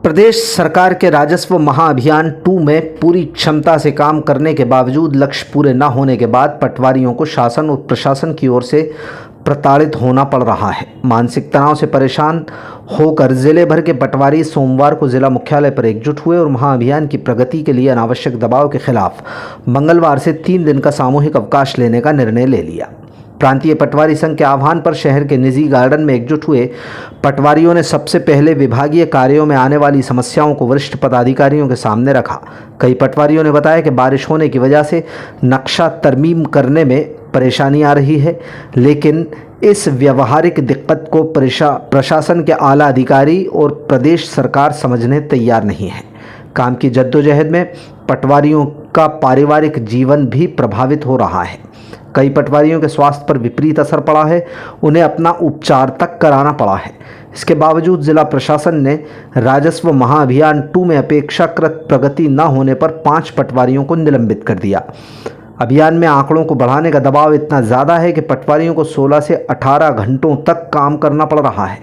प्रदेश सरकार के राजस्व महाअभियान 2 में पूरी क्षमता से काम करने के बावजूद लक्ष्य पूरे न होने के बाद पटवारियों को शासन और प्रशासन की ओर से प्रताड़ित होना पड़ रहा है। मानसिक तनाव से परेशान होकर जिले भर के पटवारी सोमवार को जिला मुख्यालय पर एकजुट हुए और महाअभियान की प्रगति के लिए अनावश्यक दबाव के खिलाफ मंगलवार से 3 दिन का सामूहिक अवकाश लेने का निर्णय ले लिया। प्रांतीय पटवारी संघ के आह्वान पर शहर के निजी गार्डन में एकजुट हुए पटवारियों ने सबसे पहले विभागीय कार्यों में आने वाली समस्याओं को वरिष्ठ पदाधिकारियों के सामने रखा। कई पटवारियों ने बताया कि बारिश होने की वजह से नक्शा तरमीम करने में परेशानी आ रही है, लेकिन इस व्यावहारिक दिक्कत को प्रशासन के आला अधिकारी और प्रदेश सरकार समझने तैयार नहीं है। काम की जद्दोजहद में पटवारियों का पारिवारिक जीवन भी प्रभावित हो रहा है। कई पटवारियों के स्वास्थ्य पर विपरीत असर पड़ा है, उन्हें अपना उपचार तक कराना पड़ा है। इसके बावजूद जिला प्रशासन ने राजस्व महाअभियान 2 में अपेक्षाकृत प्रगति न होने पर 5 पटवारियों को निलंबित कर दिया। अभियान में आंकड़ों को बढ़ाने का दबाव इतना ज़्यादा है कि पटवारियों को 16 से 18 घंटों तक काम करना पड़ रहा है,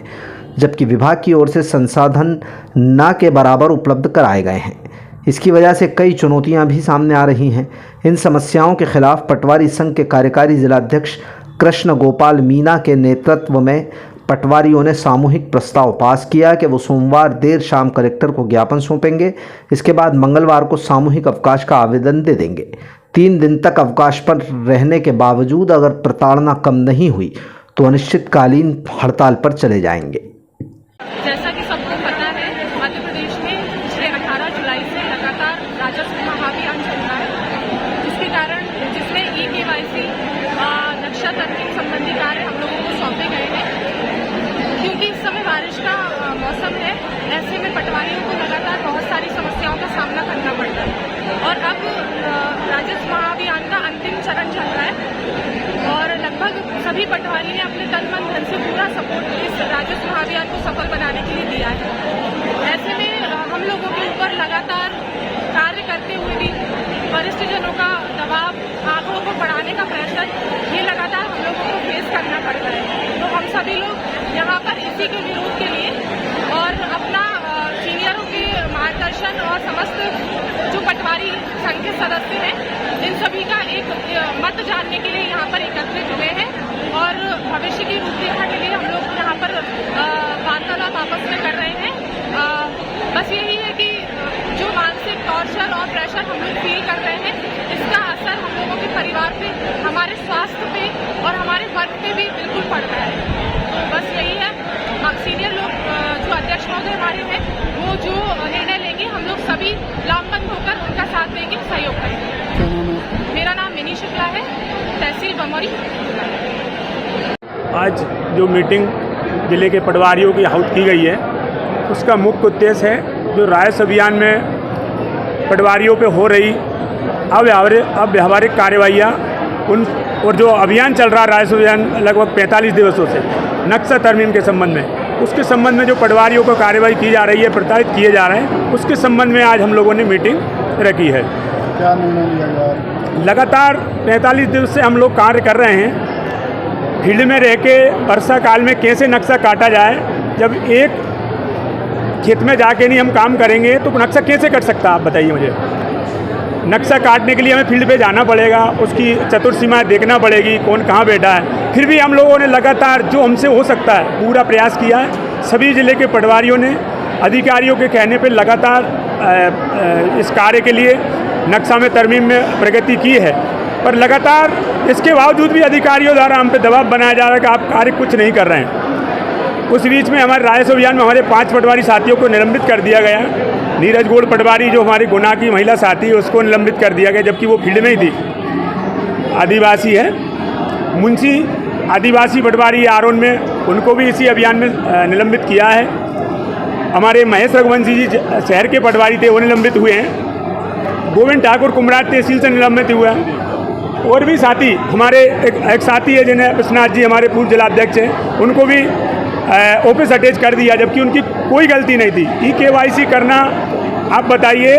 जबकि विभाग की ओर से संसाधन न के बराबर उपलब्ध कराए गए हैं। इसकी वजह से कई चुनौतियां भी सामने आ रही हैं। इन समस्याओं के खिलाफ पटवारी संघ के कार्यकारी जिलाध्यक्ष कृष्ण गोपाल मीना के नेतृत्व में पटवारियों ने सामूहिक प्रस्ताव पास किया कि वो सोमवार देर शाम कलेक्टर को ज्ञापन सौंपेंगे। इसके बाद मंगलवार को सामूहिक अवकाश का आवेदन दे देंगे। 3 दिन तक अवकाश पर रहने के बावजूद अगर प्रताड़ना कम नहीं हुई तो अनिश्चितकालीन हड़ताल पर चले जाएंगे। जैसा कि सबको पता है, मध्य प्रदेश में पिछले 18 जुलाई से लगातार राजस्व महाअभियान चल रहा है, जिसमें ई-केवाईसी नक्शा तरमीम संबंधी कार्य हम लोगों को सौंपे गए हैं। क्योंकि इस समय बारिश का मौसम है, ऐसे में पटवारियों को लगातार बहुत सारी समस्याओं का सामना करना पड़ता है और अब राजस्व महाअभियान का अंतिम चरण चल रहा है और लगभग सभी पटवारी ने अपने तन मन धन से पूरा सपोर्ट इस राजस्व महाअभियान को सफल बनाने के लिए दिया है। ऐसे में हम लोगों के ऊपर लगातार कार्य करते हुए भी वरिष्ठ जनों का दबाव, आंकड़ों को बढ़ाने का प्रेशर, ये लगातार हम लोगों को फेस करना पड़ता है। तो हम सभी लोग यहाँ पर इसी के विरोध के लिए और अपना सीनियरों के मार्गदर्शन और समस्त जो पटवारी संघ के सदस्य हैं, इन सभी का एक मत जानने के लिए यहाँ पर एकत्रित हुए हैं और भविष्य की रूपरेखा के लिए हम लोग यहाँ पर वार्तालाप आपस में कर रहे हैं। बस यही है कि जो मानसिक टॉर्चर और प्रेशर हम लोग फील कर रहे हैं, इसका असर हम लोगों के परिवार पे, हमारे स्वास्थ्य पे और हमारे वर्क पे भी बिल्कुल पड़ रहा है। तो बस यही है, सीनियर लोग जो अध्यक्ष महोदय हमारे हैं, वो जो निर्णय लेंगे हम लोग सभी लामबंद होकर उनका साथ देंगे, सहयोग करेंगे। मेरा नाम मिनी शुक्ला है, तहसील बमौरी। आज जो मीटिंग जिले के पटवारियों की आहूत की गई है, उसका मुख्य उद्देश्य है जो राजस्व अभियान में पटवारियों पे हो रही अव्यावहारिक कार्रवाइयाँ और जो अभियान चल रहा राजस्व अभियान लगभग 45 दिवसों से नक्शा तरमीम के संबंध में, उसके संबंध में जो पटवारियों को कार्रवाई की जा रही है, प्रताड़ित किए जा रहे हैं, उसके संबंध में आज हम लोगों ने मीटिंग रखी है। क्या निर्णय लिया गया? लगातार 45 दिवस से हम लोग कार्य कर रहे हैं। फील्ड में रह के वर्षा काल में कैसे नक्शा काटा जाए, जब एक खेत में जाके नहीं हम काम करेंगे तो नक्शा कैसे कट सकता है, आप बताइए मुझे। नक्शा काटने के लिए हमें फील्ड पे जाना पड़ेगा, उसकी चतुर्सीमाएँ देखना पड़ेगी, कौन कहाँ बैठा है। फिर भी हम लोगों ने लगातार जो हमसे हो सकता है पूरा प्रयास किया है। सभी जिले के पटवारियों ने अधिकारियों के कहने पर लगातार इस कार्य के लिए नक्शा में तरमीम में प्रगति की है, पर लगातार इसके बावजूद भी अधिकारियों द्वारा हम पे दबाव बनाया जा रहा है कि आप कार्य कुछ नहीं कर रहे हैं। उस बीच में हमारे राजस्व अभियान में हमारे 5 पटवारी साथियों को निलंबित कर दिया गया। नीरज गोड़ पटवारी जो हमारी गुना की महिला साथी है, उसको निलंबित कर दिया गया, जबकि वो फील्ड में ही थी, आदिवासी है। मुंशी आदिवासी पटवारी आरोन में, उनको भी इसी अभियान में निलंबित किया है। हमारे महेश रघुवंशी जी शहर के पटवारी थे, वो निलंबित हुए हैं। गोविंद ठाकुर कुमराट तहसील से निलंबित हुआ है। और भी साथी हमारे एक साथी है जिन्हें विश्वनाथ जी, हमारे पूर्व जिलाध्यक्ष हैं, उनको भी ऑफिस अटैच कर दिया, जबकि उनकी कोई गलती नहीं थी। ई-केवाईसी करना, आप बताइए,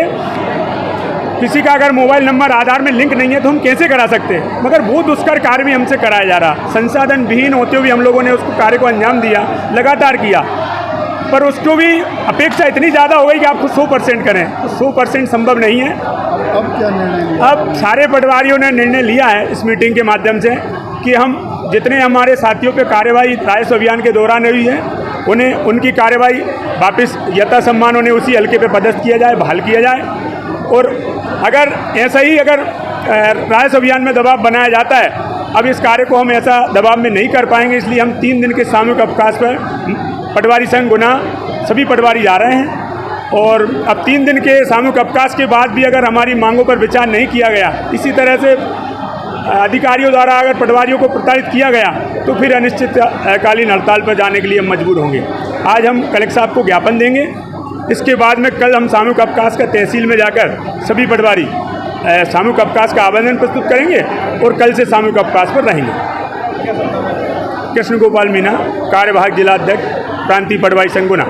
किसी का अगर मोबाइल नंबर आधार में लिंक नहीं है तो हम कैसे करा सकते हैं, मगर वो दुष्कर कार्य भी हमसे कराया जा रहा। संसाधन विहीन होते हुए हम लोगों ने उसको कार्य को अंजाम दिया, लगातार किया। पर उसको भी अपेक्षा इतनी ज़्यादा हो गई कि आप खुद 100% करें, तो 100% संभव नहीं है। अब क्या निर्णय लिया? अब सारे पटवारियों ने निर्णय लिया है इस मीटिंग के माध्यम से कि हम जितने हमारे साथियों पे कार्रवाई राजस्व अभियान के दौरान हुई है उन्हें उनकी कार्रवाई वापस यथासम्मान उन्हें उसी हल्के पे पदस्थ किया जाए, बहाल किया जाए। और अगर ऐसा ही अगर राजस्व अभियान में दबाव बनाया जाता है, अब इस कार्य को हम ऐसा दबाव में नहीं कर पाएंगे, इसलिए हम 3 दिन के सामूहिक अवकाश पर पटवारी संघ गुना सभी पटवारी जा रहे हैं। और अब 3 दिन के सामूहिक अवकाश के बाद भी अगर हमारी मांगों पर विचार नहीं किया गया, इसी तरह से अधिकारियों द्वारा अगर पटवारियों को प्रताड़ित किया गया, तो फिर अनिश्चितकालीन हड़ताल पर जाने के लिए हम मजबूर होंगे। आज हम कलेक्टर साहब को ज्ञापन देंगे, इसके बाद में कल हम सामूहिक अवकाश का तहसील में जाकर सभी पटवारी सामूहिक अवकाश का आवेदन प्रस्तुत करेंगे और कल से सामूहिक अवकाश पर रहेंगे। कृष्ण गोपाल मीना, कार्यवाहक जिलाध्यक्ष प्रांतीय पटवारी संघ गुना।